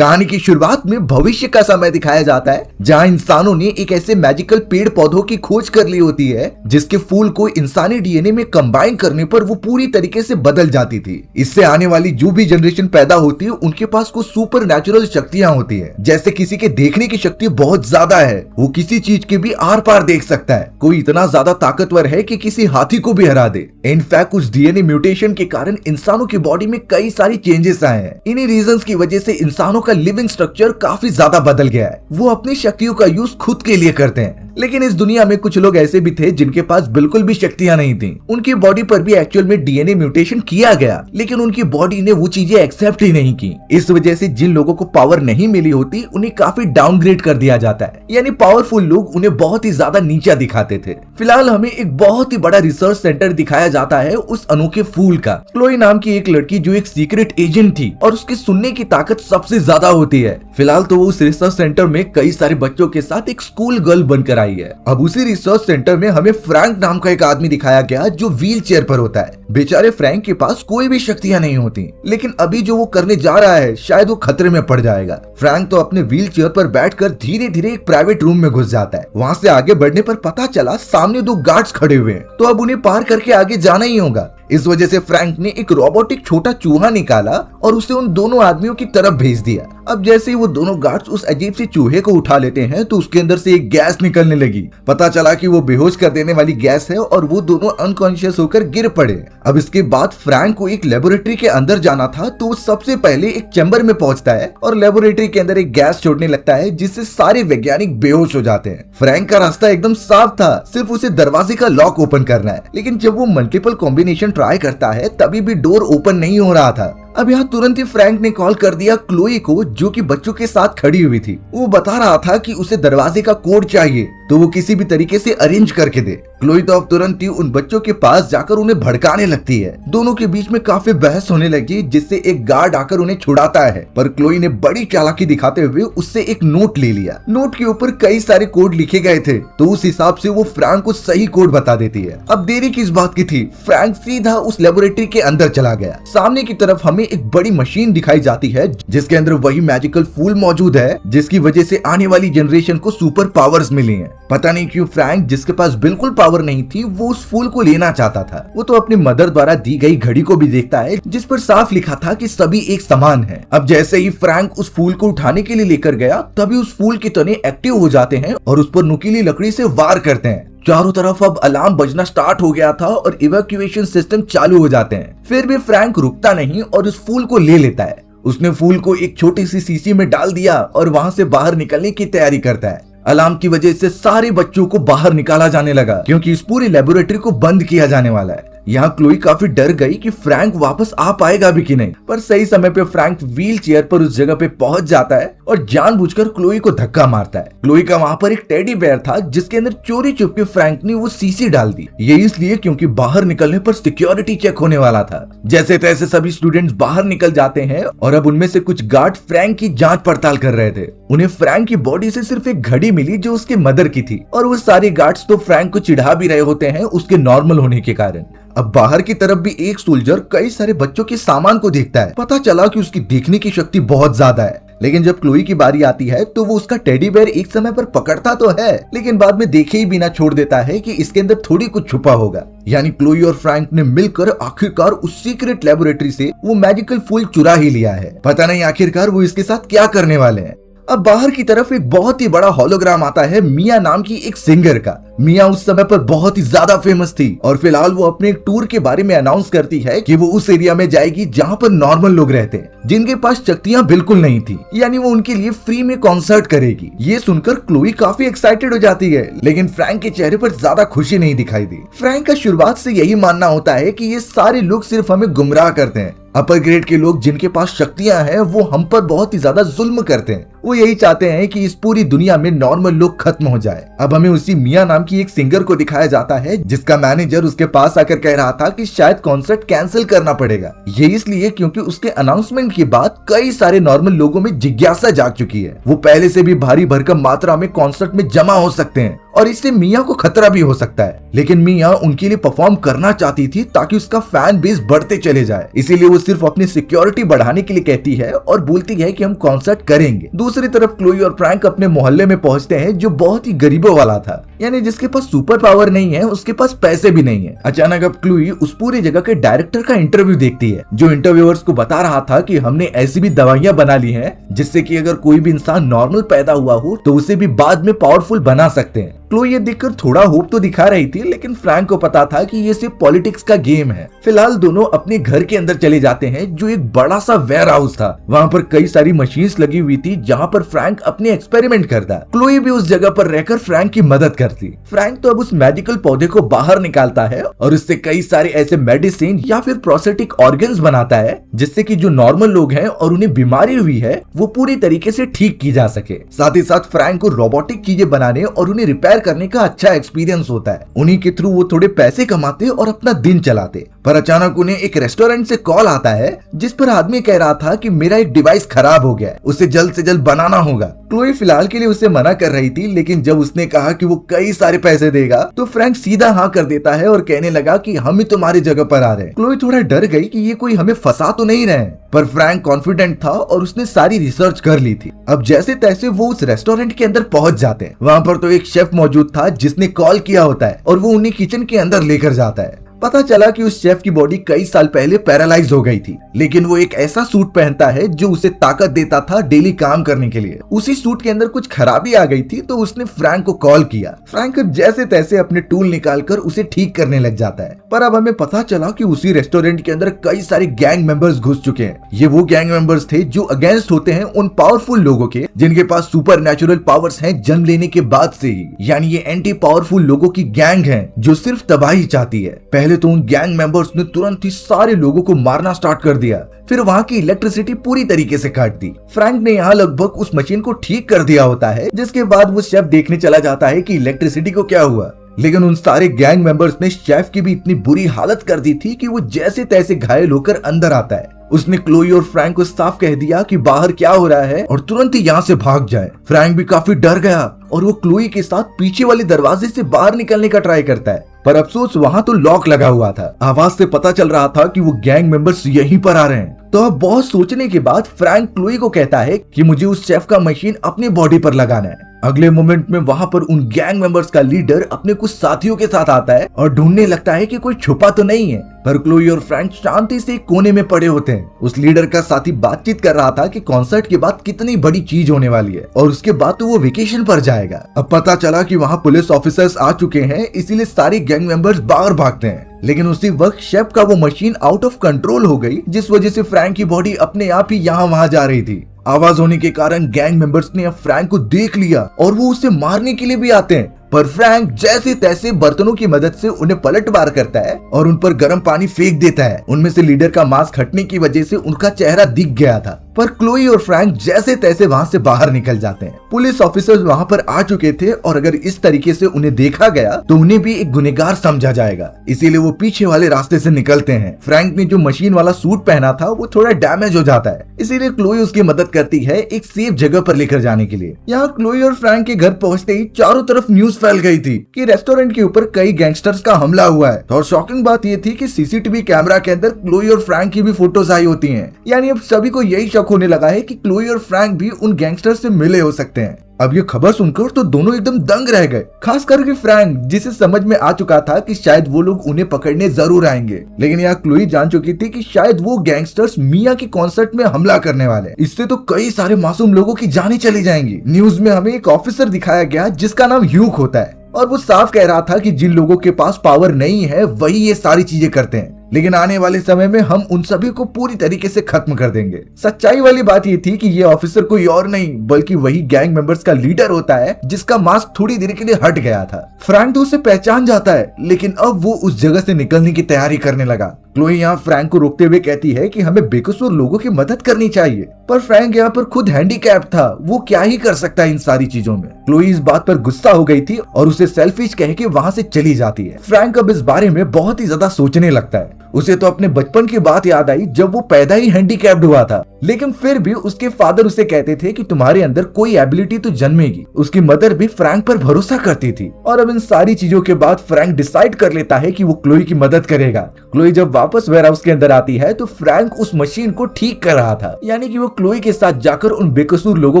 कहानी की शुरुआत में भविष्य का समय दिखाया जाता है, जहां इंसानों ने एक ऐसे मैजिकल पेड़ पौधों की खोज कर ली होती है जिसके फूल को इंसानी डीएनए में कंबाइन करने पर वो पूरी तरीके से बदल जाती थी। इससे आने वाली जो भी जनरेशन पैदा होती है उनके पास कुछ सुपर नेचुरल शक्तियां होती है। जैसे किसी के देखने की शक्ति बहुत ज्यादा है, वो किसी चीज के भी आर पार देख सकता है। कोई इतना ज्यादा ताकतवर है कि किसी हाथी को भी हरा दे। इनफैक्ट कुछ डीएनए म्यूटेशन के कारण इंसानों की बॉडी में कई सारी चेंजेस आए हैं। इन्हीं रीजंस की वजह से इंसानों का लिविंग स्ट्रक्चर काफी ज्यादा बदल गया है। वो अपनी शक्तियों का यूज खुद के लिए करते हैं। लेकिन इस दुनिया में कुछ लोग ऐसे भी थे जिनके पास बिल्कुल भी शक्तियां नहीं थी। उनकी बॉडी पर भी एक्चुअल में डीएनए म्यूटेशन किया गया, लेकिन उनकी बॉडी ने वो चीजें एक्सेप्ट ही नहीं की। इस वजह से जिन लोगों को पावर नहीं मिली होती उन्हें काफी डाउनग्रेड कर दिया जाता है, यानी पावरफुल लोग उन्हें बहुत ही ज्यादा नीचा दिखाते थे। फिलहाल हमें एक बहुत ही बड़ा रिसर्च सेंटर दिखाया जाता है उस अनोखे फूल का। क्लोई नाम की एक लड़की जो एक सीक्रेट एजेंट थी और उसकी सुनने की ताकत सबसे ज्यादा होती है। फिलहाल तो वो उस रिसर्च सेंटर में कई सारे बच्चों के साथ एक स्कूल गर्ल बनकर आई है। अब उसी रिसर्च सेंटर में हमें फ्रैंक नाम का एक आदमी दिखाया गया जो व्हील चेयर पर होता है। बेचारे फ्रैंक के पास कोई भी शक्तियां नहीं होती, लेकिन अभी जो वो करने जा रहा है शायद वो खतरे में पड़ जाएगा। फ्रैंक तो अपने व्हील चेयर पर बैठकर धीरे धीरे एक प्राइवेट रूम में घुस जाता है। वहाँ से आगे बढ़ने पर पता चला सामने दो गार्ड्स खड़े हुए हैं, तो अब उन्हें पार करके आगे जाना ही होगा। इस वजह से फ्रैंक ने एक रोबोटिक छोटा चूहा निकाला और उसे उन दोनों आदमियों की तरफ भेज दिया। अब जैसे ही वो दोनों गार्ड्स उस अजीब से चूहे को उठा लेते हैं तो उसके अंदर से एक गैस निकलने लगी। पता चला कि वो बेहोश कर देने वाली गैस है और वो दोनों अनकॉन्शियस होकर गिर पड़े। अब इसके बाद फ्रैंक को एक लेबोरेटरी के अंदर जाना था, तो वो सबसे पहले एक चैम्बर में पहुंचता है और लेबोरेटरी के अंदर एक गैस छोड़ने लगता है जिससे सारे वैज्ञानिक बेहोश हो जाते हैं। फ्रैंक का रास्ता एकदम साफ था, सिर्फ उसे दरवाजे का लॉक ओपन करना है। लेकिन जब वो मल्टीपल कॉम्बिनेशन ट्राई करता है तभी भी डोर ओपन नहीं हो रहा था। अब यहाँ तुरंत ही फ्रैंक ने कॉल कर दिया क्लोई को, जो कि बच्चों के साथ खड़ी हुई थी। वो बता रहा था कि उसे दरवाजे का कोड चाहिए, तो वो किसी भी तरीके से अरेंज करके दे। क्लोई तो अब तुरंत ही उन बच्चों के पास जाकर उन्हें भड़काने लगती है। दोनों के बीच में काफी बहस होने लगी, जिससे एक गार्ड आकर उन्हें छुड़ाता है। पर क्लोई ने बड़ी चालाकी दिखाते हुए उससे एक नोट ले लिया। नोट के ऊपर कई सारे कोड लिखे गए थे, तो उस हिसाब से वो फ्रैंक को सही कोड बता देती है। अब देरी किस बात की थी, फ्रैंक सीधा उस लेबोरेटरी के अंदर चला गया। सामने की तरफ हमें एक बड़ी मशीन दिखाई जाती है जिसके अंदर वही मैजिकल फूल मौजूद है, जिसकी वजह से आने वाली जनरेशन को सुपर पावर्स मिली हैं। पता नहीं क्यों फ्रैंक, जिसके पास बिल्कुल पावर नहीं थी, वो उस फूल को लेना चाहता था। वो तो अपनी मदर द्वारा दी गई घड़ी को भी देखता है जिस पर साफ लिखा था कि सभी एक समान है। अब जैसे ही फ्रैंक उस फूल को उठाने के लिए लेकर गया, तभी उस फूल के तने एक्टिव हो जाते हैं और उस पर नुकीली लकड़ी से वार करते हैं। चारों तरफ अब अलार्म बजना स्टार्ट हो गया था और इवैक्यूएशन सिस्टम चालू हो जाते हैं। फिर भी फ्रैंक रुकता नहीं और उस फूल को ले लेता है। उसने फूल को एक छोटी सी शीशी में डाल दिया और वहां से बाहर निकलने की तैयारी करता है। अलार्म की वजह से सारे बच्चों को बाहर निकाला जाने लगा, क्योंकि इस पूरी लेबोरेटरी को बंद किया जाने वाला है। यहाँ क्लोई काफी डर गई कि फ्रैंक वापस आ पाएगा भी कि नहीं, पर सही समय पे फ्रैंक व्हील चेयर पर उस जगह पे पहुंच जाता है और जानबूझकर क्लोई को धक्का मारता है। क्लोई का वहाँ पर एक टेडी बेयर था जिसके अंदर चोरी चुपके फ्रैंक ने वो शीशी डाल दी। ये इसलिए क्योंकि बाहर निकलने पर सिक्योरिटी चेक होने वाला था। जैसे तैसे सभी स्टूडेंट्स बाहर निकल जाते हैं और अब उनमें से कुछ गार्ड फ्रैंक की जांच पड़ताल कर रहे थे। उन्हें फ्रैंक की बॉडी से सिर्फ एक घड़ी मिली जो उसके मदर की थी, और वो सारे गार्ड्स तो फ्रैंक को चिढ़ा भी रहे होते हैं उसके नॉर्मल होने के कारण। अब बाहर की तरफ भी एक सोल्जर कई सारे बच्चों के सामान को देखता है। पता चला कि उसकी देखने की शक्ति बहुत ज्यादा है, लेकिन जब क्लोई की बारी आती है तो वो उसका टेडी बेयर एक समय पर पकड़ता तो है, लेकिन बाद में देखे ही बिना छोड़ देता है कि इसके अंदर थोड़ी कुछ छुपा होगा। यानी क्लोई और फ्रैंक ने मिलकर आखिरकार उस सीक्रेट लेबोरेटरी से वो मैजिकल फूल चुरा ही लिया है। पता नहीं आखिरकार वो इसके साथ क्या करने वाले हैं। अब बाहर की तरफ एक बहुत ही बड़ा होलोग्राम आता है मिया नाम की एक सिंगर का। मिया उस समय पर बहुत ही ज्यादा फेमस थी और फिलहाल वो अपने एक टूर के बारे में अनाउंस करती है कि वो उस एरिया में जाएगी जहाँ पर नॉर्मल लोग रहते हैं, जिनके पास शक्तियां बिल्कुल नहीं थी। यानी वो उनके लिए फ्री में कॉन्सर्ट करेगी। ये सुनकर क्लोई काफी एक्साइटेड हो जाती है, लेकिन फ्रैंक के चेहरे पर ज्यादा खुशी नहीं दिखाई दी। फ्रैंक का शुरुआत से यही मानना होता है कि ये सारे लोग सिर्फ हमें गुमराह करते हैं। अपर ग्रेड के लोग जिनके पास शक्तियां हैं वो हम पर बहुत ही ज्यादा जुल्म करते हैं। वो यही चाहते हैं कि इस पूरी दुनिया में नॉर्मल लोग खत्म हो जाए। अब हमें उसी मिया नाम की एक सिंगर को दिखाया जाता है जिसका मैनेजर उसके पास आकर कह रहा था कि शायद कॉन्सर्ट कैंसिल करना पड़ेगा। ये इसलिए क्योंकि उसके अनाउंसमेंट के बाद कई सारे नॉर्मल लोगों में जिज्ञासा जाग चुकी है। वो पहले से भी भारी भरकम मात्रा में कॉन्सर्ट में जमा हो सकते हैं और इससे मिया को खतरा भी हो सकता है। लेकिन मिया उनके लिए परफॉर्म करना चाहती थी ताकि उसका फैन बेस बढ़ते चले जाए, इसीलिए वो सिर्फ अपनी सिक्योरिटी बढ़ाने के लिए कहती है और बोलती है कि हम कॉन्सर्ट करेंगे। दूसरी तरफ क्लोई और फ्रैंक अपने मोहल्ले में पहुंचते हैं जो बहुत ही गरीबों वाला था, यानी जिसके पास सुपर पावर नहीं है, उसके पास पैसे भी नहीं है। अचानक अब क्लोई उस पूरी जगह के डायरेक्टर का इंटरव्यू देखती है जो इंटरव्यूअर्स को बता रहा था कि हमने ऐसी भी दवाइयां बना ली हैं जिससे कि अगर कोई भी इंसान नॉर्मल पैदा हुआ हो तो उसे भी बाद में पावरफुल बना सकते हैं। क्लोई ये देखकर थोड़ा होप तो दिखा रही थी, लेकिन फ्रैंक को पता था कि ये सिर्फ पॉलिटिक्स का गेम है। फिलहाल दोनों अपने घर के अंदर चले जाते हैं जो एक बड़ा सा वेयर हाउस था। वहाँ पर कई सारी मशीन्स लगी हुई थी जहाँ पर फ्रैंक अपने एक्सपेरिमेंट करता। क्लोई भी उस जगह पर रहकर फ्रैंक की मदद करती। फ्रैंक तो अब उस मैजिकल पौधे को बाहर निकालता है और उससे कई सारे ऐसे मेडिसिन या फिर प्रोस्थेटिक ऑर्गन्स बनाता है जिससे कि जो नॉर्मल लोग हैं और उन्हें बीमारी हुई है वो पूरी तरीके से ठीक की जा सके। साथ ही साथ फ्रैंक को रोबोटिक चीजें बनाने और उन्हें रिपेयर करने का अच्छा एक्सपीरियंस होता है। उन्हीं के थ्रू वो थोड़े पैसे कमाते और अपना दिन चलाते। पर अचानक उन्हें एक रेस्टोरेंट से कॉल आता है जिस पर आदमी कह रहा था कि मेरा एक डिवाइस खराब हो गया है, उसे जल्द से जल्द बनाना होगा। क्लोई फिलहाल के लिए उसे मना कर रही थी, लेकिन जब उसने कहा कि वो कई सारे पैसे देगा तो फ्रैंक सीधा हाँ कर देता है और कहने लगा कि हम ही तुम्हारी जगह पर आ रहे हैं। क्लोई थोड़ा डर गई कि ये कोई हमें फंसा तो नहीं रहे, पर फ्रैंक कॉन्फिडेंट था और उसने सारी रिसर्च कर ली थी। अब जैसे तैसे वो उस रेस्टोरेंट के अंदर पहुंच जाते हैं। वहाँ पर तो एक शेफ मौजूद था जिसने कॉल किया होता है और वो उन्हें किचन के अंदर लेकर जाता है। पता चला कि उस शेफ की बॉडी कई साल पहले पैरालाइज हो गई थी, लेकिन वो एक ऐसा सूट पहनता है जो उसे ताकत देता था डेली काम करने के लिए। उसी सूट के अंदर कुछ खराबी आ गई थी तो उसने फ्रैंक को कॉल किया। फ्रैंक जैसे तैसे अपने टूल निकालकर उसे ठीक करने लग जाता है। पर अब हमें पता चला कि उसी रेस्टोरेंट के अंदर कई सारे गैंग मेंबर्स घुस चुके हैं। ये वो गैंग मेंबर्स थे जो अगेंस्ट होते हैं उन पावरफुल लोगों के जिनके पास सुपर नेचुरल पावर्स हैं जन्म लेने के बाद से ही। यानी ये एंटी पावरफुल लोगों की गैंग है जो सिर्फ तबाही चाहती है। पहले तो उन गैंग मेंबर्स ने तुरंत ही सारे लोगों को मारना स्टार्ट कर दिया, फिर वहाँ की इलेक्ट्रिसिटी पूरी तरीके से काट दी। फ्रैंक ने यहाँ लगभग उस मशीन को ठीक कर दिया होता है, जिसके बाद वो शेफ देखने चला जाता है कि इलेक्ट्रिसिटी को क्या हुआ। लेकिन उन सारे गैंग मेंबर्स ने शेफ की भी इतनी बुरी हालत कर दी थी कि वो जैसे तैसे घायल होकर अंदर आता है। उसने क्लोई और फ्रैंक को साफ कह दिया कि बाहर क्या हो रहा है और तुरंत ही यहाँ से भाग जाए। फ्रैंक भी काफी डर गया और वो क्लोई के साथ पीछे वाले दरवाजे से बाहर निकलने का ट्राई करता है, पर अफसोस वहाँ तो लॉक लगा हुआ था। आवाज से पता चल रहा था कि वो गैंग मेंबर्स यहीं पर आ रहे हैं। तो अब बहुत सोचने के बाद फ्रैंक क्लोई को कहता है कि मुझे उस शेफ का मशीन अपनी बॉडी पर लगाना है। अगले मोमेंट में वहाँ पर उन गैंग मेंबर्स का लीडर अपने कुछ साथियों के साथ आता है और ढूंढने लगता है कि कोई छुपा तो नहीं है, पर क्लोई और फ्रैंक शांति से एक कोने में पड़े होते हैं। उस लीडर का साथी बातचीत कर रहा था कि कॉन्सर्ट के बाद कितनी बड़ी चीज होने वाली है और उसके बाद तो वो वेकेशन पर जाएगा। अब पता चला कि वहाँ पुलिस ऑफिसर्स आ चुके हैं, इसीलिए सारे गैंग मेंबर्स बाहर भागते हैं। लेकिन उसी वक्त शेफ का वो मशीन आउट ऑफ कंट्रोल हो गई, जिस वजह से फ्रैंक की बॉडी अपने आप ही यहाँ वहाँ जा रही थी। आवाज होने के कारण गैंग मेंबर्स ने अब फ्रैंक को देख लिया और वो उसे मारने के लिए भी आते हैं, पर फ्रैंक जैसे तैसे बर्तनों की मदद से उन्हें पलटवार करता है और उन पर गर्म पानी फेंक देता है। उनमें से लीडर का मास्क हटने की वजह से उनका चेहरा दिख गया था, पर क्लोई और फ्रैंक जैसे तैसे वहाँ से बाहर निकल जाते हैं। पुलिस ऑफिसर्स वहाँ पर आ चुके थे और अगर इस तरीके से उन्हें देखा गया तो उन्हें भी एक गुनहगार समझा जाएगा, इसीलिए वो पीछे वाले रास्ते से निकलते हैं। फ्रैंक ने जो मशीन वाला सूट पहना था वो थोड़ा डैमेज हो जाता है, इसीलिए क्लोई उसकी मदद करती है एक सेफ जगह पर लेकर जाने के लिए। यहाँ क्लोई और फ्रैंक के घर पहुँचते ही चारों तरफ न्यूज फैल गई थी कि रेस्टोरेंट के ऊपर कई गैंगस्टर्स का हमला हुआ है। और शॉकिंग बात ये थी कि सीसीटीवी कैमरा के अंदर क्लोई और फ्रैंक की भी फोटोज आई होती हैं। यानी अब सभी को यही शक होने लगा है कि क्लोई और फ्रैंक भी उन गैंगस्टर से मिले हो सकते हैं। अब ये खबर सुनकर तो दोनों एकदम दंग रह गए, खास करके फ्रैंक, जिसे समझ में आ चुका था कि शायद वो लोग उन्हें पकड़ने जरूर आएंगे। लेकिन यहाँ क्लोई जान चुकी थी कि शायद वो गैंगस्टर्स मिया के कॉन्सर्ट में हमला करने वाले। इससे तो कई सारे मासूम लोगों की जानें चली जाएंगी। न्यूज में हमें एक ऑफिसर दिखाया गया जिसका नाम ह्यूक होता है और वो साफ कह रहा था कि जिन लोगों के पास पावर नहीं है वही ये सारी चीजें करते हैं, लेकिन आने वाले समय में हम उन सभी को पूरी तरीके से खत्म कर देंगे। सच्चाई वाली बात ये थी कि ये ऑफिसर कोई और नहीं बल्कि वही गैंग मेंबर्स का लीडर होता है जिसका मास्क थोड़ी देर के लिए हट गया था। फ्रैंक तो उसे पहचान जाता है, लेकिन अब वो उस जगह से निकलने की तैयारी करने लगा। क्लोई यहाँ फ्रैंक को रोकते हुए कहती है कि हमें बेकसूर लोगों की मदद करनी चाहिए, पर फ्रैंक यहाँ पर खुद हैंडीकैप था, वो क्या ही कर सकता है इन सारी चीजों में। क्लोई इस बात पर गुस्सा हो गई थी और उसे सेल्फिश कह के वहाँ से चली जाती है। फ्रैंक अब इस बारे में बहुत ही ज्यादा सोचने लगता है। उसे तो अपने बचपन की बात याद आई जब वो पैदा ही हैंडीकैप्ड हुआ था, लेकिन फिर भी उसके फादर उसे कहते थे कि तुम्हारे अंदर कोई एबिलिटी तो जन्मेगी। उसकी मदर भी फ्रैंक पर भरोसा करती थी। और अब इन सारी चीजों के बाद फ्रैंक डिसाइड कर लेता है कि वो क्लोई की मदद करेगा। क्लोई जब वापस वेयरहाउस के अंदर आती है तो फ्रैंक उस मशीन को ठीक कर रहा था, यानी कि वो क्लोई के साथ जाकर उन बेकसूर लोगों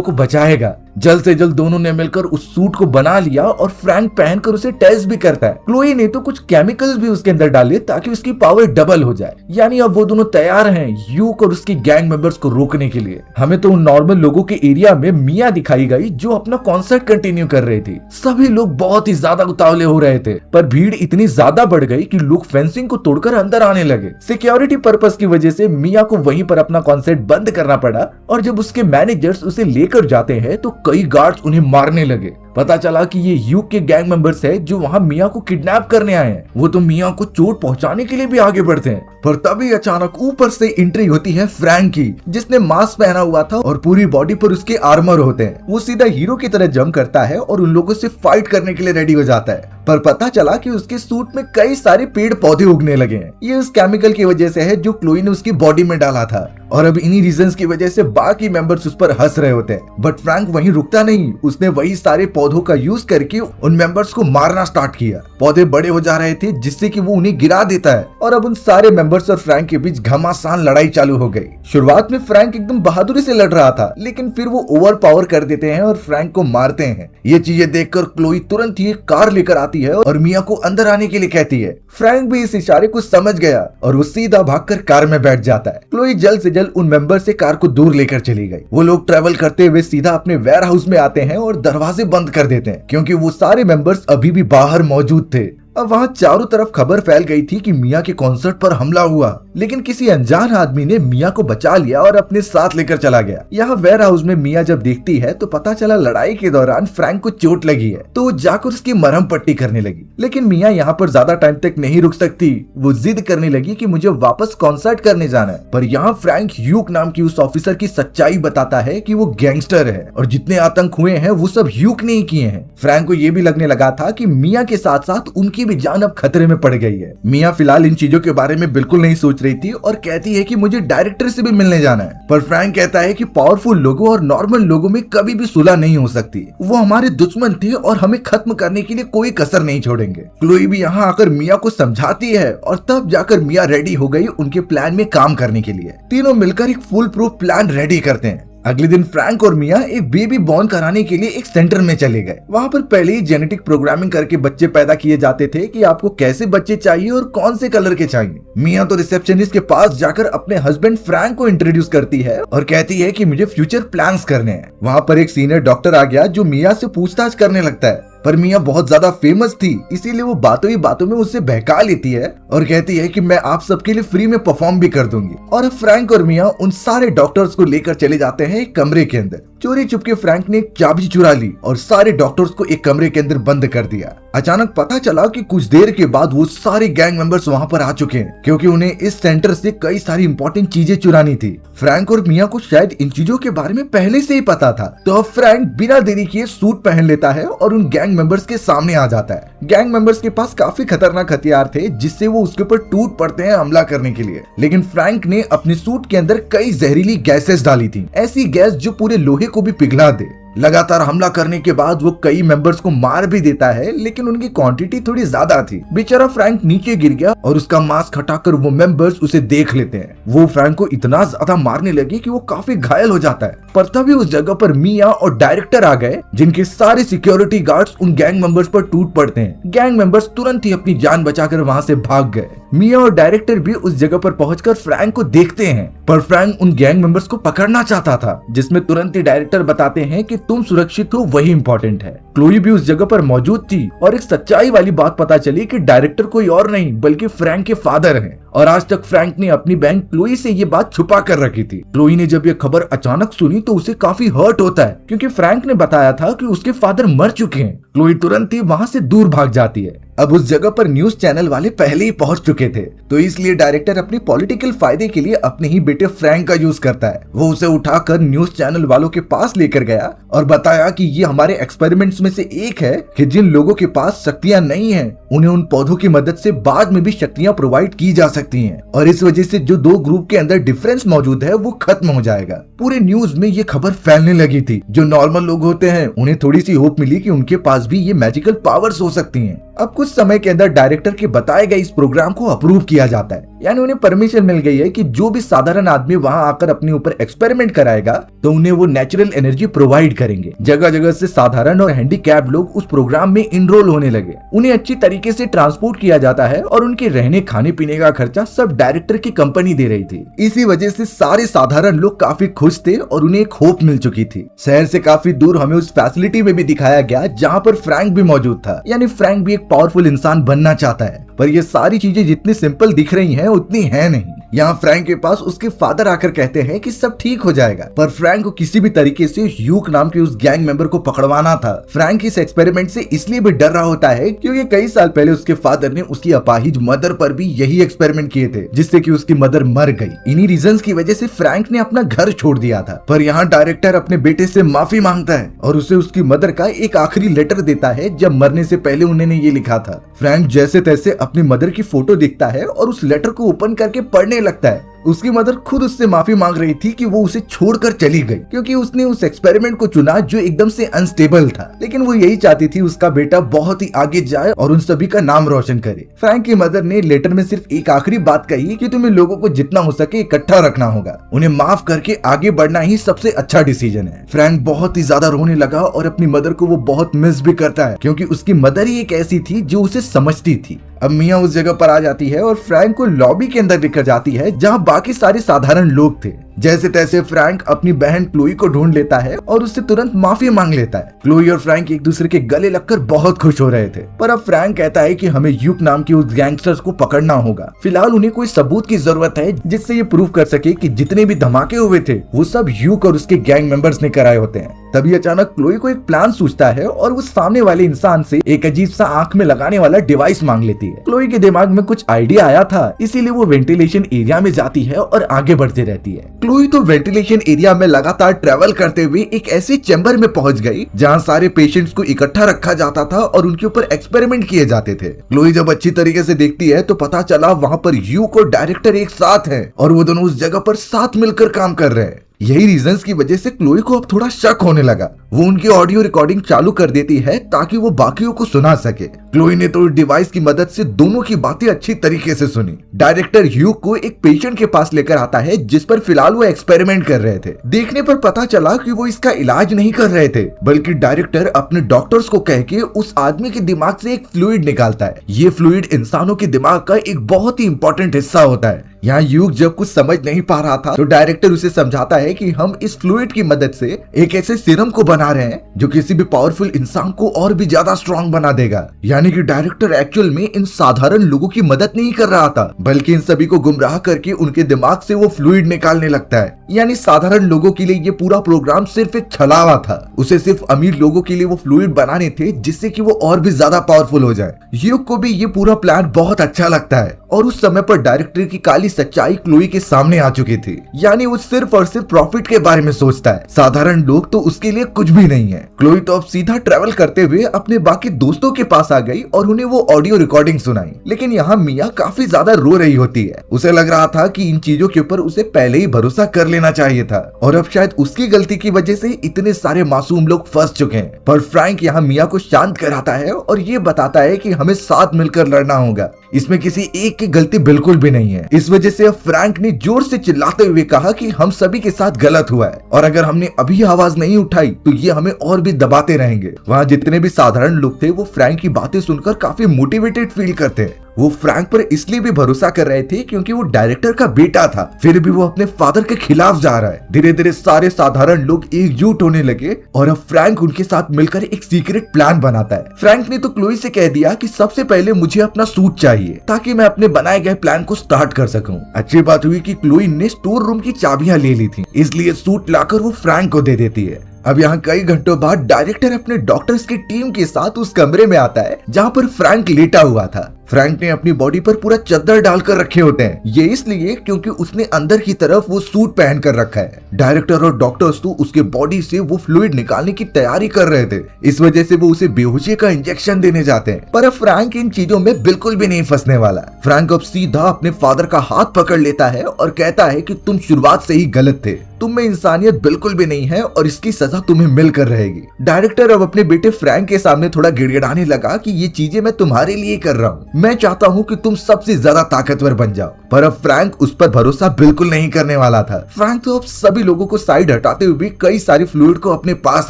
को बचाएगा। जल्द से जल्द दोनों ने मिलकर उस सूट को बना लिया और फ्रैंक पहनकर उसे टेस्ट भी करता है। क्लोई ने तो कुछ केमिकल्स भी उसके अंदर डाले ताकि उसकी पावर डबल हो जाए, यानी अब वो दोनों तैयार हैं यूक और उसकी गैंग मेंबर्स को रोकने के लिए। हमें तो उन नॉर्मल लोगों के एरिया में मिया दिखाई गई जो अपना कॉन्सर्ट कंटिन्यू कर रही थी। सभी लोग बहुत ही ज्यादा उतावले हो रहे थे, पर भीड़ इतनी ज्यादा बढ़ गई कि लोग फेंसिंग को तोड़कर अंदर आने लगे। सिक्योरिटी पर्पस की वजह से मिया को वहीं पर अपना कॉन्सर्ट बंद करना पड़ा और जब उसके मैनेजर्स उसे लेकर जाते हैं तो कई गार्ड्स उन्हें मारने लगे। पता चला कि ये यूक के गैंग मेंबर्स है जो वहाँ मिया को किडनैप करने आए हैं। वो तो मिया को चोट पहुंचाने के लिए भी आगे बढ़ते हैं, पर तभी अचानक ऊपर से एंट्री होती है फ्रैंक की, जिसने मास्क पहना हुआ था और पूरी बॉडी पर उसके आर्मर होते हैं। वो सीधा हीरो की तरह जंप करता है और उन लोगों से फाइट करने के लिए रेडी हो जाता है, पर पता चला कि उसके सूट में कई सारे पेड़ पौधे उगने लगे हैं। ये उस केमिकल की वजह से है जो क्लोई ने उसकी बॉडी में डाला था, और अब इन्हीं रीजंस की वजह से बाकी मेंबर्स उस पर हंस रहे होते हैं। बट फ्रैंक वहीं रुकता नहीं, उसने वही सारे पौधों का यूज करके उन मेंबर्स को मारना स्टार्ट किया। पौधे बड़े हो जा रहे थे जिससे कि वो उन्हें गिरा देता है, और अब उन सारे मेंबर्स और फ्रैंक के बीच घमासान लड़ाई चालू हो गई। शुरुआत में फ्रैंक एकदम बहादुरी से लड़ रहा था, लेकिन फिर वो ओवर पावर कर देते हैं और फ्रैंक को मारते हैं। ये चीजें देखकर क्लोई तुरंत ही एक कार लेकर आती है और मिया को अंदर आने के लिए कहती है। फ्रैंक भी इस इशारे को समझ गया और वो सीधा भागकर कार में बैठ जाता है। क्लोई जल्द से जल्द उन मेंबर से कार को दूर लेकर चली गई। वो लोग ट्रेवल करते हुए सीधा अपने वेयर हाउस में आते हैं और दरवाजे बंद कर देते हैं, क्योंकि वो सारे मेंबर्स अभी भी बाहर मौजूद थे। अब वहाँ चारों तरफ खबर फैल गई थी कि मिया के कॉन्सर्ट पर हमला हुआ, लेकिन किसी अनजान आदमी ने मिया को बचा लिया और अपने साथ लेकर चला गया। यहाँ वेयर हाउस में मिया जब देखती है तो पता चला लड़ाई के दौरान फ्रैंक को चोट लगी है, तो वो जाकर उसकी मरहम पट्टी करने लगी। लेकिन मिया यहाँ पर ज्यादा टाइम तक नहीं रुक सकती। वो जिद करने लगी कि मुझे वापस कॉन्सर्ट करने जाना है, पर यहाँ फ्रैंक ह्यूक नाम की उस ऑफिसर की सच्चाई बताता है कि वो गैंगस्टर है और जितने आतंक हुए हैं वो सब ह्यूक ने ही किए हैं। फ्रैंक को ये भी लगने लगा था कि मिया के साथ साथ उनकी भी जान अब खतरे में पड़ गई है। मिया फिलहाल इन चीजों के बारे में बिल्कुल नहीं सोच रही थी और कहती है कि मुझे डायरेक्टर से भी मिलने जाना है, पर फ्रैंक कहता है कि पावरफुल लोगों और नॉर्मल लोगों में कभी भी सुलह नहीं हो सकती। वो हमारे दुश्मन थे और हमें खत्म करने के लिए कोई कसर नहीं छोड़ेंगे। क्लोई भी यहाँ आकर मिया को समझाती है और तब जाकर मिया रेडी हो गई उनके प्लान में काम करने के लिए। तीनों मिलकर एक फुल प्रूफ प्लान रेडी करते हैं। अगले दिन फ्रैंक और मिया एक बेबी बॉर्न कराने के लिए एक सेंटर में चले गए। वहाँ पर पहले ही जेनेटिक प्रोग्रामिंग करके बच्चे पैदा किए जाते थे कि आपको कैसे बच्चे चाहिए और कौन से कलर के चाहिए। मिया तो रिसेप्शनिस्ट के पास जाकर अपने हस्बैंड फ्रैंक को इंट्रोड्यूस करती है और कहती है कि मुझे फ्यूचर प्लान्स करने हैं। वहाँ पर एक सीनियर डॉक्टर आ गया जो मिया से पूछताछ करने लगता है, पर मिया बहुत ज्यादा फेमस थी, इसीलिए वो बातों ही बातों में उससे बहका लेती है और कहती है कि मैं आप सबके लिए फ्री में परफॉर्म भी कर दूंगी। और अब फ्रैंक और मिया उन सारे डॉक्टर्स को लेकर चले जाते हैं एक कमरे के अंदर। चोरी चुपके फ्रैंक ने एक चाबी चुरा ली और सारे डॉक्टर्स को एक कमरे के अंदर बंद कर दिया। अचानक पता चला कि कुछ देर के बाद वो सारे गैंग मेंबर्स वहाँ पर आ चुके हैं, क्योंकि उन्हें इस सेंटर से कई सारी इंपॉर्टेंट चीजें चुरानी थी। फ्रैंक और मिया को शायद इन चीजों के बारे में पहले से ही पता था, तो अब फ्रैंक बिना देरी किए सूट पहन लेता है और उन गैंग मेंबर्स के सामने आ जाता है। गैंग मेंबर्स के पास काफी खतरनाक हथियार थे जिससे वो उसके ऊपर टूट पड़ते हैं हमला करने के लिए, लेकिन फ्रैंक ने अपने सूट के अंदर कई जहरीली गैसेस डाली थी, ऐसी गैस जो पूरे लोहे को भी पिघला दे। लगातार हमला करने के बाद वो कई मेंबर्स को मार भी देता है, लेकिन उनकी क्वांटिटी थोड़ी ज्यादा थी। बेचारा फ्रैंक नीचे गिर गया और उसका मास्क हटाकर वो मेंबर्स उसे देख लेते हैं। वो फ्रैंक को इतना ज्यादा मारने लगे कि वो काफी घायल हो जाता है, पर तभी उस जगह पर मिया और डायरेक्टर आ गए, जिनके सारे सिक्योरिटी गार्ड्स उन गैंग मेंबर्स पर टूट पड़ते हैं। गैंग मेंबर्स तुरंत ही अपनी जान बचाकर वहाँ से भाग गए। मिया और डायरेक्टर भी उस जगह पर पहुंचकर फ्रैंक को देखते हैं, पर फ्रैंक उन गैंग मेंबर्स को पकड़ना चाहता था, जिसमें तुरंत ही डायरेक्टर बताते हैं कि तुम सुरक्षित हो वही इम्पोर्टेंट है। क्लोई भी उस जगह पर मौजूद थी और एक सच्चाई वाली बात पता चली कि डायरेक्टर कोई और नहीं बल्कि फ्रैंक के फादर हैं, और आज तक फ्रैंक ने अपनी बहन क्लोई से ये बात छुपा कर रखी थी। क्लोई ने जब ये खबर अचानक सुनी तो उसे काफी हर्ट होता है, क्योंकि फ्रैंक ने बताया था कि उसके फादर मर चुके हैं क्लोई तुरंत ही वहाँ से दूर भाग जाती है। अब उस जगह पर न्यूज चैनल वाले पहले ही पहुंच चुके थे, तो इसलिए डायरेक्टर अपने पॉलिटिकल फायदे के लिए अपने ही बेटे फ्रैंक का यूज करता है। वो उसे उठाकर न्यूज चैनल वालों के पास लेकर गया और बताया कि ये हमारे एक्सपेरिमेंट्स में से एक है कि जिन लोगों के पास शक्तियां नहीं हैं, उन्हें उन पौधों की मदद से बाद में भी शक्तियां प्रोवाइड की जा सकती हैं, और इस वजह से जो दो ग्रुप के अंदर डिफरेंस मौजूद है वो खत्म हो जाएगा। पूरे न्यूज में ये खबर फैलने लगी थी। जो नॉर्मल लोग होते हैं उन्हें थोड़ी सी होप मिली कि उनके पास भी ये मैजिकल पावर्स हो सकती हैं। अब कुछ समय के अंदर डायरेक्टर के बताए गए इस प्रोग्राम को अप्रूव किया जाता है, यानी उन्हें परमिशन मिल गई है कि जो भी साधारण आदमी वहां आकर अपने ऊपर एक्सपेरिमेंट कराएगा तो उन्हें वो नेचुरल एनर्जी प्रोवाइड करेंगे। जगह जगह से साधारण और हैंडीकैप लोग उस प्रोग्राम में इनरोल होने लगे। उन्हें अच्छी तरीके से ट्रांसपोर्ट किया जाता है और उनके रहने खाने पीने का खर्चा सब डायरेक्टर की कंपनी दे रही थी। इसी वजह से सारे साधारण लोग काफी खुश थे और उन्हें एक होप मिल चुकी थी। शहर से काफी दूर हमें उस फैसिलिटी में भी दिखाया गया जहाँ पर फ्रैंक भी मौजूद था, यानी फ्रैंक भी एक पावरफुल इंसान बनना चाहता है, पर ये सारी चीजें जितनी सिंपल दिख रही हैं उतनी है नहीं। यहाँ फ्रैंक के पास उसके फादर आकर कहते हैं कि सब ठीक हो जाएगा, पर फ्रैंक को किसी भी तरीके से ह्यूक नाम के उस गैंग मेंबर को पकड़वाना था। फ्रैंक इस एक्सपेरिमेंट से इसलिए भी डर रहा होता है क्योंकि कई साल पहले उसके फादर ने उसकी अपाहिज मदर पर भी यही एक्सपेरिमेंट किए थे, जिससे कि उसकी मदर मर गई। इन्हीं रीजंस की वजह से फ्रैंक ने अपना घर छोड़ दिया था। पर यहाँ डायरेक्टर अपने बेटे से माफी मांगता है और उसे उसकी मदर का एक आखिरी लेटर देता है जब मरने से पहले उन्होंने ये लिखा था। फ्रैंक जैसे तैसे अपनी मदर की फोटो देखता है और उस लेटर को ओपन करके पढ़ने लगता है। उसकी मदर खुद उससे माफी मांग रही थी कि वो उसे छोड़कर चली गई क्योंकि उसने उस एक्सपेरिमेंट को चुना जो एकदम से अनस्टेबल था, लेकिन वो यही चाहती थी उसका बेटा बहुत ही आगे जाए और उन सभी का नाम रोशन करे। फ्रैंक की मदर ने लेटर में सिर्फ एक आखिरी बात कही कि तुम्हें लोगों को जितना हो सके इकट्ठा रखना होगा, उन्हें माफ करके आगे बढ़ना ही सबसे अच्छा डिसीजन है। फ्रैंक बहुत ही ज्यादा रोने लगा और अपनी मदर को वो बहुत मिस भी करता है क्योंकि उसकी मदर ही एक ऐसी थी जो उसे समझती थी। अब मिया उस जगह पर आ जाती है और फ्रैंक को लॉबी के अंदर लेकर जाती है जहां बाकी सारे साधारण लोग थे। जैसे तैसे फ्रैंक अपनी बहन क्लोई को ढूंढ लेता है और उससे तुरंत माफी मांग लेता है। क्लोई और फ्रैंक एक दूसरे के गले लगकर बहुत खुश हो रहे थे, पर अब फ्रैंक कहता है कि हमें ह्यूक नाम के उस गैंगस्टर्स को पकड़ना होगा। फिलहाल उन्हें कोई सबूत की जरूरत है जिससे ये प्रूव कर सके कि जितने भी धमाके हुए थे वो सब ह्यूक और उसके गैंग मेंबर्स ने कराए होते हैं। तभी अचानक क्लोई को एक प्लान सूझता है और वो सामने वाले इंसान से एक अजीब सा आंख में लगाने वाला डिवाइस मांग लेती है। क्लोई के दिमाग में कुछ आइडिया आया था, इसीलिए वो वेंटिलेशन एरिया में जाती है और आगे बढ़ती रहती है। क्लोई तो वेंटिलेशन एरिया में लगातार ट्रेवल करते हुए एक ऐसे चैम्बर में पहुंच गई जहां सारे पेशेंट्स को इकट्ठा रखा जाता था और उनके ऊपर एक्सपेरिमेंट किए जाते थे। क्लोई जब अच्छी तरीके से देखती है तो पता चला वहां पर ह्यूक और डायरेक्टर एक साथ हैं और वो दोनों उस जगह पर साथ मिलकर काम कर रहे हैं। यही रीजंस की वजह से क्लोई को अब थोड़ा शक होने लगा। वो उनकी ऑडियो रिकॉर्डिंग चालू कर देती है ताकि वो बाकियों को सुना सके। क्लोई ने तो डिवाइस की मदद से दोनों की बातें अच्छी तरीके से सुनी। डायरेक्टर ह्यूक को एक पेशेंट के पास लेकर आता है जिस पर फिलहाल वो एक्सपेरिमेंट कर रहे थे। देखने पर पता चला कि वो इसका इलाज नहीं कर रहे थे, बल्कि डायरेक्टर अपने डॉक्टर्स को कह के उस आदमी के दिमाग से एक फ्लूइड निकालता है। ये फ्लूइड इंसानों के दिमाग का एक बहुत ही इंपॉर्टेंट हिस्सा होता है। यहाँ ह्यूक जब कुछ समझ नहीं पा रहा था तो डायरेक्टर उसे समझाता है कि हम इस फ्लूइड की मदद से एक ऐसे सीरम को बना रहे हैं जो किसी भी पावरफुल इंसान को और भी ज्यादा स्ट्रॉन्ग बना देगा। यानी कि डायरेक्टर एक्चुअल में इन साधारण लोगों की मदद नहीं कर रहा था, बल्कि इन सभी को गुमराह करके उनके दिमाग से वो फ्लूइड निकालने लगता है। यानी साधारण लोगों के लिए ये पूरा प्रोग्राम सिर्फ एक छलावा था। उसे सिर्फ अमीर लोगों के लिए वो फ्लूइड बनाने थे जिससे कि वो और भी ज्यादा पावरफुल हो जाए। ह्यूक को भी ये पूरा प्लान बहुत अच्छा लगता है और उस समय पर डायरेक्टर की काली सच्चाई क्लोई के सामने आ चुकी थी। यानी वो सिर्फ और सिर्फ प्रॉफिट के बारे में सोचता है, साधारण लोग तो उसके लिए कुछ भी नहीं है। क्लोई तो अब सीधा ट्रैवल करते हुए अपने बाकी दोस्तों के पास आ गई और उन्हें वो ऑडियो रिकॉर्डिंग सुनाई। लेकिन यहाँ मिया काफी ज्यादा रो रही होती है। उसे लग रहा था कि इन चीजों के ऊपर उसे पहले ही भरोसा कर लेना चाहिए था और अब शायद उसकी गलती की वजह से इतने सारे मासूम लोग फंस चुके हैं। पर फ्रैंक यहाँ मिया को शांत कराता है और ये बताता है कि हमें साथ मिलकर लड़ना होगा, इसमें किसी एक की गलती बिल्कुल भी नहीं है। इस वजह से अब फ्रैंक ने जोर से चिल्लाते हुए कहा कि हम सभी के साथ गलत हुआ है और अगर हमने अभी आवाज नहीं उठाई तो ये हमें और भी दबाते रहेंगे। वहाँ जितने भी साधारण लोग थे वो फ्रैंक की बातें सुनकर काफी मोटिवेटेड फील करते हैं। वो फ्रैंक पर इसलिए भी भरोसा कर रहे थे क्योंकि वो डायरेक्टर का बेटा था, फिर भी वो अपने फादर के खिलाफ जा रहा है। धीरे धीरे सारे साधारण लोग एकजुट होने लगे और अब फ्रैंक उनके साथ मिलकर एक सीक्रेट प्लान बनाता है। फ्रैंक ने तो क्लोई से कह दिया कि सबसे पहले मुझे अपना सूट चाहिए ताकि मैं अपने बनाए गए प्लान को स्टार्ट कर सकूं। अच्छी बात हुई कि क्लोई ने स्टोर रूम की चाबियां ले ली थी, इसलिए सूट लाकर वो फ्रैंक को दे देती है। अब यहाँ कई घंटों बाद डायरेक्टर अपने डॉक्टर्स की टीम के साथ उस कमरे में आता है जहाँ पर फ्रैंक लेटा हुआ था। फ्रैंक ने अपनी बॉडी पर पूरा चद्दर डालकर रखे होते हैं, ये इसलिए क्योंकि उसने अंदर की तरफ वो सूट पहन कर रखा है। डायरेक्टर और डॉक्टर्स तो उसके बॉडी से वो फ्लूइड निकालने की तैयारी कर रहे थे, इस वजह से वो उसे बेहोशी का इंजेक्शन देने जाते हैं। पर अब फ्रैंक इन चीजों में बिल्कुल भी नहीं फंसने वाला। फ्रैंक अब सीधा अपने फादर का हाथ पकड़ लेता है और कहता है कि तुम शुरुआत से ही गलत थे, तुम में इंसानियत बिल्कुल भी नहीं है और इसकी सजा तुम्हें मिलकर रहेगी। डायरेक्टर अब अपने बेटे फ्रैंक के सामने थोड़ा गिड़गिड़ाने लगा कि ये चीजें मैं तुम्हारे लिए कर रहा हूँ, मैं चाहता हूँ कि तुम सबसे ज्यादा ताकतवर बन जाओ। पर अब फ्रैंक उस पर भरोसा बिल्कुल नहीं करने वाला था। फ्रैंक तो अब सभी लोगों को साइड हटाते हुए भी कई सारी फ्लूइड को अपने पास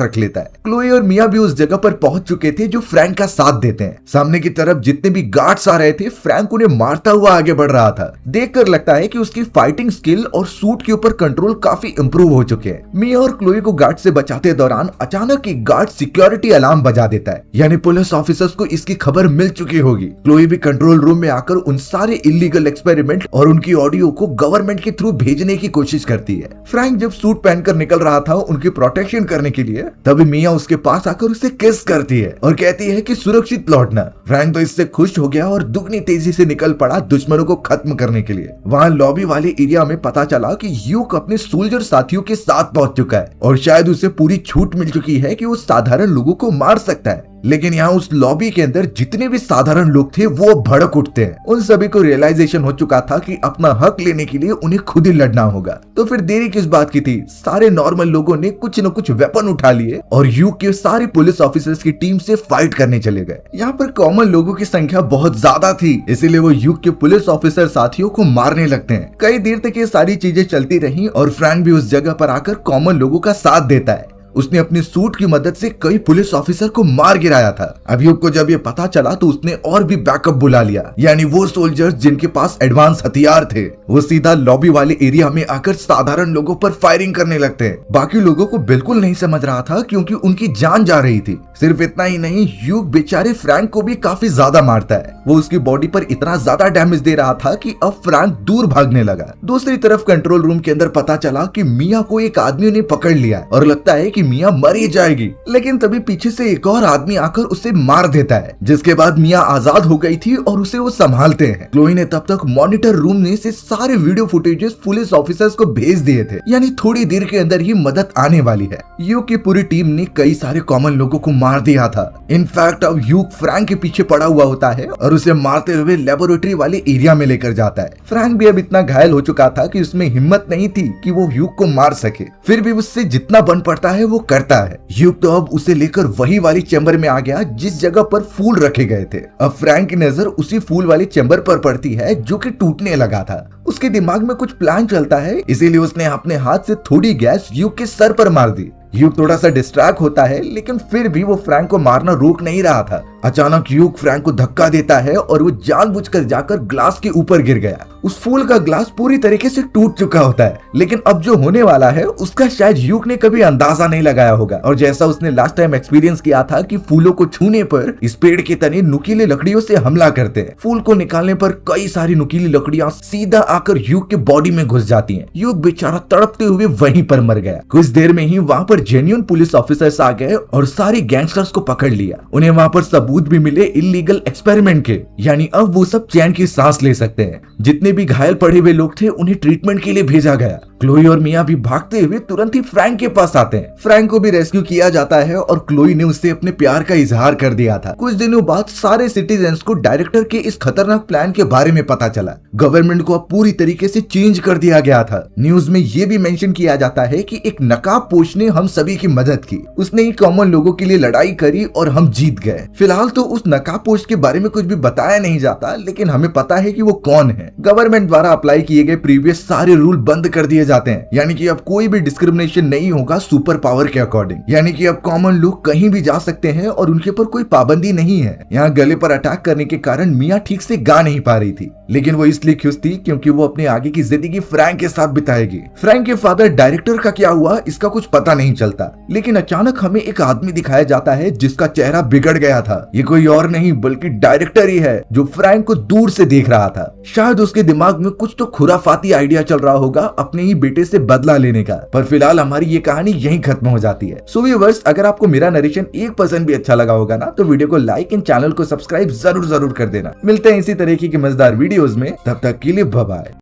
रख लेता है। क्लोई और मिया भी उस जगह पर पहुंच चुके थे जो फ्रैंक का साथ देते हैं। सामने की तरफ जितने भी गार्ड्स आ रहे थे, फ्रैंक उन्हें मारता हुआ आगे बढ़ रहा था। देखकर लगता है कि उसकी फाइटिंग स्किल और सूट के ऊपर कंट्रोल काफी इंप्रूव हो चुके हैं। मिया और क्लोई को गार्ड से बचाते दौरान अचानक एक गार्ड सिक्योरिटी अलार्म बजा देता है, यानी पुलिस ऑफिसर्स को इसकी खबर मिल चुकी होगी। क्लोई भी कंट्रोल रूम में आकर उन सारे इलीगल एक्सपेरिमेंट और उनकी ऑडियो को गवर्नमेंट के थ्रू भेजने की कोशिश करती है। फ्रैंक जब सूट पहनकर निकल रहा था उनकी प्रोटेक्शन करने के लिए, तभी मिया उसके पास आकर उसे किस करती है और कहती है कि सुरक्षित लौटना। फ्रैंक तो इससे खुश हो गया और दुगनी तेजी से निकल पड़ा दुश्मनों को खत्म करने के लिए। वहाँ लॉबी वाले एरिया में पता चला कि ह्यूक अपने सोल्जर साथियों के साथ पहुंच चुका है और शायद उसे पूरी छूट मिल चुकी है कि वो साधारण लोगों को मार सकता है। लेकिन यहाँ उस लॉबी के अंदर जितने भी साधारण लोग थे वो भड़क उठते हैं। उन सभी को रियलाइजेशन हो चुका था कि अपना हक लेने के लिए उन्हें खुद ही लड़ना होगा। तो फिर देरी किस बात की थी, सारे नॉर्मल लोगों ने कुछ न कुछ वेपन उठा लिए और ह्यूक के सारे पुलिस ऑफिसर्स की टीम से फाइट करने चले गए। यहाँ पर कॉमन लोगों की संख्या बहुत ज्यादा थी, इसीलिए वो ह्यूक के पुलिस ऑफिसर साथियों को मारने लगते हैं। कई देर तक ये सारी चीजें चलती रही और फ्रैंक भी उस जगह पर आकर कॉमन लोगों का साथ देता है। उसने अपनी सूट की मदद से कई पुलिस ऑफिसर को मार गिराया था। अभियुक्त को जब ये पता चला तो उसने और भी बैकअप बुला लिया, यानी वो सोल्जर्स जिनके पास एडवांस हथियार थे वो सीधा लॉबी वाले एरिया में आकर साधारण लोगों पर फायरिंग करने लगते हैं। बाकी लोगों को बिल्कुल नहीं समझ रहा था क्योंकि उनकी जान जा रही थी। सिर्फ इतना ही नहीं, ह्यूक बेचारे फ्रैंक को भी काफी ज्यादा मारता है। वो उसकी बॉडी पर इतना ज्यादा डैमेज दे रहा था कि अब फ्रैंक दूर भागने लगा। दूसरी तरफ कंट्रोल रूम के अंदर पता चला कि मिया को एक आदमी ने पकड़ लिया और लगता है कि मिया मर ही जाएगी। लेकिन तभी पीछे से एक और आदमी आकर उसे मार देता है, जिसके बाद मिया आजाद हो गई थी और उसे वो संभालते हैं। क्लोई ने तब तक मॉनिटर रूम में से सारे वीडियो फुटेजेस पुलिस ऑफिसर्स को भेज दिए थे, यानी थोड़ी देर के अंदर ही मदद आने वाली है। ह्यूक की पूरी टीम ने कई सारे कॉमन लोगों को मार दिया था। इनफैक्ट अब ह्यूक फ्रैंक के पीछे पड़ा हुआ होता है और उसे मारते हुए लेबोरेटरी वाले एरिया में लेकर जाता है। फ्रैंक भी अब इतना घायल हो चुका था कि उसमें हिम्मत नहीं थी कि वो ह्यूक को मार सके, फिर भी उससे जितना बन पड़ता है वो करता है। ह्यूक तो अब उसे लेकर वही वाली चैम्बर में आ गया जिस जगह पर फूल रखे गए थे। अब फ्रैंक की नजर उसी फूल वाली चैम्बर पर पड़ती है जो कि टूटने लगा था। उसके दिमाग में कुछ प्लान चलता है, इसीलिए उसने अपने हाथ से थोड़ी गैस ह्यूक के सर पर मार दी। ह्यूक थोड़ा सा डिस्ट्रैक्ट होता है, लेकिन फिर भी वो फ्रैंक को मारना रोक नहीं रहा था। अचानक ह्यूक फ्रैंक को धक्का देता है और वो जानबूझकर जाकर ग्लास के ऊपर गिर गया। उस फूल का ग्लास पूरी तरीके से टूट चुका होता है, लेकिन अब जो होने वाला है उसका शायद ह्यूक ने कभी अंदाजा नहीं लगाया होगा। और जैसा उसने लास्ट टाइम एक्सपीरियंस किया था कि फूलों को छूने पर इस पेड़ के तने नुकीले लकड़ियों से हमला करते हैं। फूल को निकालने पर कई सारी नुकीली लकड़ियां सीधा आकर ह्यूक के बॉडी में घुस जाती हैं। ह्यूक बेचारा तड़पते हुए वहीं पर मर गया। कुछ देर में ही वहाँ पर जेन्युइन पुलिस ऑफिसर्स आ गए और सारे गैंगस्टर्स को पकड़ लिया। उन्हें वहाँ पर सबूत भी मिले इलीगल एक्सपेरिमेंट के, यानी अब वो सब चैन की सांस ले सकते हैं। जितने भी घायल पड़े हुए लोग थे उन्हें ट्रीटमेंट के लिए भेजा गया। क्लोई और मिया भी भागते हुए तुरंत ही फ्रैंक के पास आते हैं। फ्रैंक को भी रेस्क्यू किया जाता है और क्लोई ने उससे अपने प्यार का इजहार कर दिया था। कुछ दिनों बाद सारे सिटीजन्स को डायरेक्टर के इस खतरनाक प्लान के बारे में पता चला। गवर्नमेंट को अब पूरी तरीके से चेंज कर दिया गया था। न्यूज में ये भी मेंशन किया जाता है कि एक नकाबपोश ने हम सभी की मदद की। उसने ही कॉमन लोगों के लिए लड़ाई करी और हम जीत गए। फिलहाल तो उस नकाबपोश के बारे में कुछ भी बताया नहीं जाता, लेकिन हमें पता है कि वो कौन है। गवर्नमेंट द्वारा अप्लाई किए गए प्रीवियस सारे रूल बंद कर दिए जाते हैं, यानी कि अब कोई भी डिस्क्रिमिनेशन नहीं होगा सुपर पावर के अकॉर्डिंग। यानी कि अब कॉमन लोग कहीं भी जा सकते हैं और उनके ऊपर कोई पाबंदी नहीं है। यहाँ गले पर अटैक करने के कारण मिया ठीक से गा नहीं पा रही थी, लेकिन वो इसलिए खुश थी क्योंकि वो अपने आगे की जिंदगी फ्रैंक के साथ बिताएगी। फ्रैंक के फादर डायरेक्टर का क्या हुआ इसका कुछ पता नहीं चलता, लेकिन अचानक हमें एक आदमी दिखाया जाता है जिसका चेहरा बिगड़ गया था। ये कोई और नहीं बल्कि डायरेक्टर ही है जो फ्रैंक को दूर से देख रहा था। शायद उसके दिमाग में कुछ तो खुराफाती आइडिया चल रहा होगा अपने ही बेटे से बदला लेने का। पर फिलहाल हमारी ये कहानी यहीं खत्म हो जाती है। सो व्यूअर्स, अगर आपको मेरा नरेशन 1% भी अच्छा लगा होगा ना तो वीडियो को लाइक एंड चैनल को सब्सक्राइब जरूर कर देना। मिलते हैं इसी तरीके की मजेदार वीडियोस में, तब तक के लिए बाय बाय।